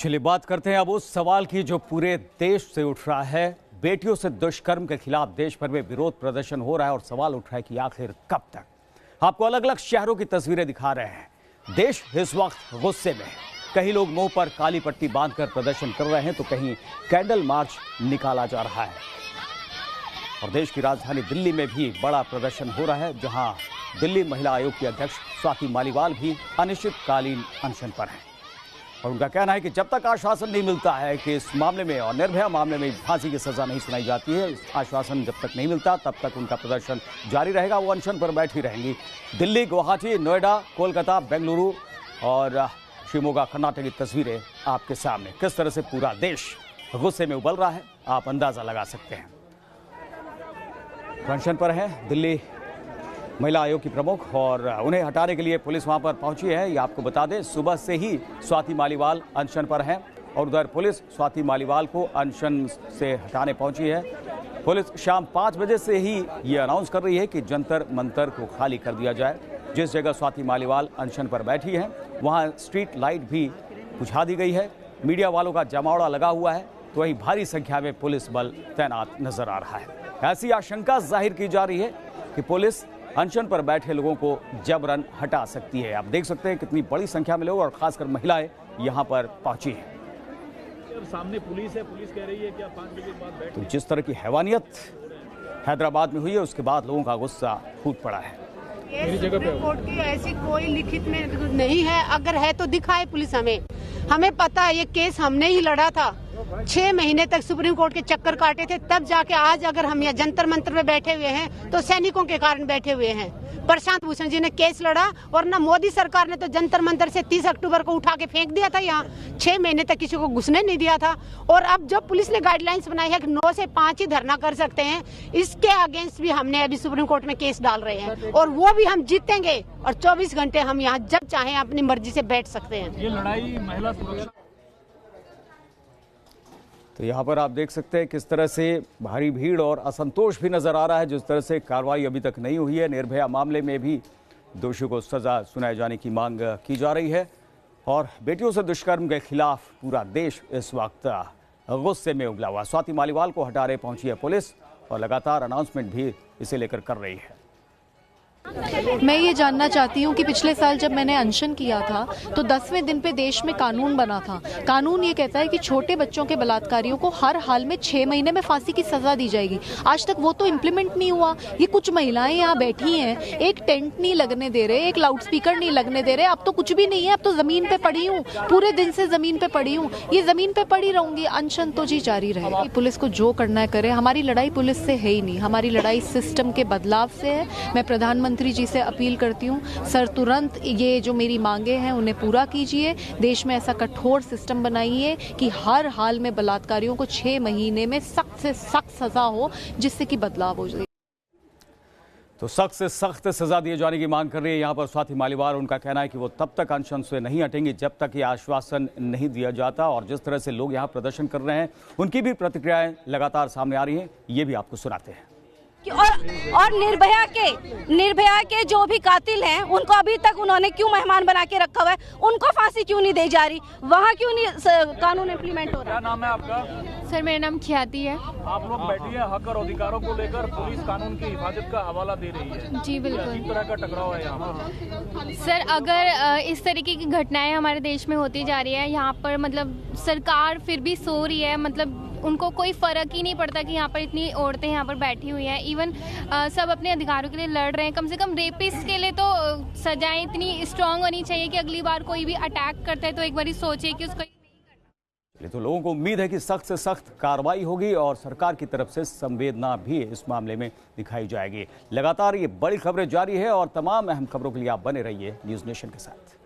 चलिए बात करते हैं अब उस सवाल की जो पूरे देश से उठ रहा है। बेटियों से दुष्कर्म के खिलाफ देश भर में विरोध प्रदर्शन हो रहा है और सवाल उठ रहा है कि आखिर कब तक। आपको अलग अलग शहरों की तस्वीरें दिखा रहे हैं। देश इस वक्त गुस्से में है। कहीं लोग मुंह पर काली पट्टी बांधकर प्रदर्शन कर रहे हैं तो कहीं कैंडल मार्च निकाला जा रहा है। और देश की राजधानी दिल्ली में भी बड़ा प्रदर्शन हो रहा है, जहां दिल्ली महिला आयोग की अध्यक्ष स्वाति मालीवाल भी अनिश्चितकालीन अनशन पर हैं। और उनका कहना है कि जब तक आश्वासन नहीं मिलता है कि इस मामले में और निर्भया मामले में फांसी की सजा नहीं सुनाई जाती है, आश्वासन जब तक नहीं मिलता तब तक उनका प्रदर्शन जारी रहेगा। वो अनशन पर बैठी रहेंगी। दिल्ली, गुवाहाटी, नोएडा, कोलकाता, बेंगलुरु और शिमोगा, कर्नाटक की तस्वीरें आपके सामने। किस तरह से पूरा देश गुस्से में उबल रहा है, आप अंदाजा लगा सकते हैं। अनशन पर है दिल्ली महिला आयोग की प्रमुख और उन्हें हटाने के लिए पुलिस वहां पर पहुंची है। ये आपको बता दें, सुबह से ही स्वाति मालीवाल अनशन पर हैं और उधर पुलिस स्वाति मालीवाल को अनशन से हटाने पहुंची है। पुलिस शाम 5 बजे से ही ये अनाउंस कर रही है कि जंतर मंतर को खाली कर दिया जाए। जिस जगह स्वाति मालीवाल अनशन पर बैठी हैं वहां स्ट्रीट लाइट भी बुझा दी गई है। मीडिया वालों का जमावड़ा लगा हुआ है तो वहीं भारी संख्या में पुलिस बल तैनात नजर आ रहा है। ऐसी आशंका जाहिर की जा रही है कि पुलिस अनशन पर बैठे लोगों को जबरन हटा सकती है। आप देख सकते हैं कितनी बड़ी संख्या में लोग और खासकर महिलाएं यहां पर पहुंची हैं। सामने पुलिस है, पुलिस कह रही है कि 5 बजे के बाद बैठ। तो जिस तरह की हैवानियत हैदराबाद में हुई है उसके बाद लोगों का गुस्सा फूट पड़ा है। सुप्रीम कोर्ट की ऐसी कोई लिखित में नहीं है, अगर है तो दिखाए पुलिस हमें पता है ये केस हमने ही लड़ा था। 6 महीने तक सुप्रीम कोर्ट के चक्कर काटे थे, तब जाके आज अगर हम यहाँ जंतर मंतर में बैठे हुए हैं तो सैनिकों के कारण बैठे हुए हैं। प्रशांत भूषण जी ने केस लड़ा और ना मोदी सरकार ने तो जंतर मंतर से 30 अक्टूबर को उठा के फेंक दिया था। यहाँ 6 महीने तक किसी को घुसने नहीं दिया था। और अब जब पुलिस ने गाइडलाइंस बनाई है कि 9 से 5 ही धरना कर सकते हैं, इसके अगेंस्ट भी हमने अभी सुप्रीम कोर्ट में केस डाल रहे हैं और वो भी हम जीतेंगे और 24 घंटे हम यहाँ जब चाहें अपनी मर्जी से बैठ सकते हैं। ये लड़ाई महिला सुरक्षा। तो यहाँ पर आप देख सकते हैं किस तरह से भारी भीड़ और असंतोष भी नजर आ रहा है। जिस तरह से कार्रवाई अभी तक नहीं हुई है, निर्भया मामले में भी दोषियों को सजा सुनाए जाने की मांग की जा रही है और बेटियों से दुष्कर्म के खिलाफ पूरा देश इस वक्त गुस्से में उबला हुआ। स्वाति मालीवाल को हटाने पहुंची है पुलिस और लगातार अनाउंसमेंट भी इसे लेकर कर रही है। मैं ये जानना चाहती हूँ कि पिछले साल जब मैंने अनशन किया था तो 10वें दिन पे देश में कानून बना था। कानून ये कहता है कि छोटे बच्चों के बलात्कारियों को हर हाल में 6 महीने में फांसी की सजा दी जाएगी। आज तक वो तो इम्प्लीमेंट नहीं हुआ। ये कुछ महिलाएं यहाँ बैठी हैं, एक टेंट नहीं लगने दे रहे, एक लाउड स्पीकर नहीं लगने दे रहे। अब तो कुछ भी नहीं है, अब तो जमीन पे पड़ी हूँ, पूरे दिन से जमीन पे पड़ी हूँ, ये जमीन पे पड़ी रहूंगी। अनशन तो जी जारी रहेगी। पुलिस को जो करना है करे। हमारी लड़ाई पुलिस से है ही नहीं, हमारी लड़ाई सिस्टम के बदलाव से है। मैं प्रधानमंत्री जी से अपील करती हूँ, सर तुरंत ये जो मेरी मांगे हैं उन्हें पूरा कीजिए। देश में ऐसा कठोर सिस्टम बनाइए कि हर हाल में बलात्कारियों को 6 महीने में सख्त से सख्त सजा हो, जिससे कि बदलाव हो जाए। तो सख्त से सख्त सजा दिए जाने की मांग कर रही है यहाँ पर स्वाति मालीवाल। उनका कहना है कि वो तब तक अनशन से नहीं हटेंगी जब तक ये आश्वासन नहीं दिया जाता। और जिस तरह से लोग यहाँ प्रदर्शन कर रहे हैं उनकी भी प्रतिक्रियाएं लगातार सामने आ रही हैं, ये भी आपको सुनाते हैं। और निर्भया के जो भी कातिल हैं उनको अभी तक उन्होंने क्यों मेहमान बना के रखा हुआ है? उनको फांसी क्यों नहीं दी जा रही? वहाँ क्यों नहीं कानून इम्प्लीमेंट हो रहा? क्या नाम है आपका? सर मेरा नाम ख्याति है। आप लोग बैठी है, हक और अधिकारों को लेकर पुलिस कानून की हिफाजत का हवाला दे रही है। जी बिल्कुल। किस तरह का टकराव है यहाँ पर? सर अगर इस तरीके की घटनाएं हमारे देश में होती जा रही है, यहाँ पर मतलब सरकार फिर भी सो रही है, मतलब उनको कोई फर्क ही नहीं पड़ता कि यहाँ पर इतनी औरतें यहाँ पर बैठी हुई हैं। इवन सब अपने अधिकारों के लिए लड़ रहे हैं। कम से कम रेपिस्ट के लिए तो सजाएं इतनी स्ट्रांग होनी चाहिए कि अगली बार कोई भी अटैक करता है तो एक बार सोचे कि उसको तो लोगों को उम्मीद है कि सख्त से सख्त कार्रवाई होगी और सरकार की तरफ से संवेदना भी इस मामले में दिखाई जाएगी। लगातार ये बड़ी खबरें जारी है और तमाम अहम खबरों के लिए आप बने रहिए न्यूज़ नेशन के साथ।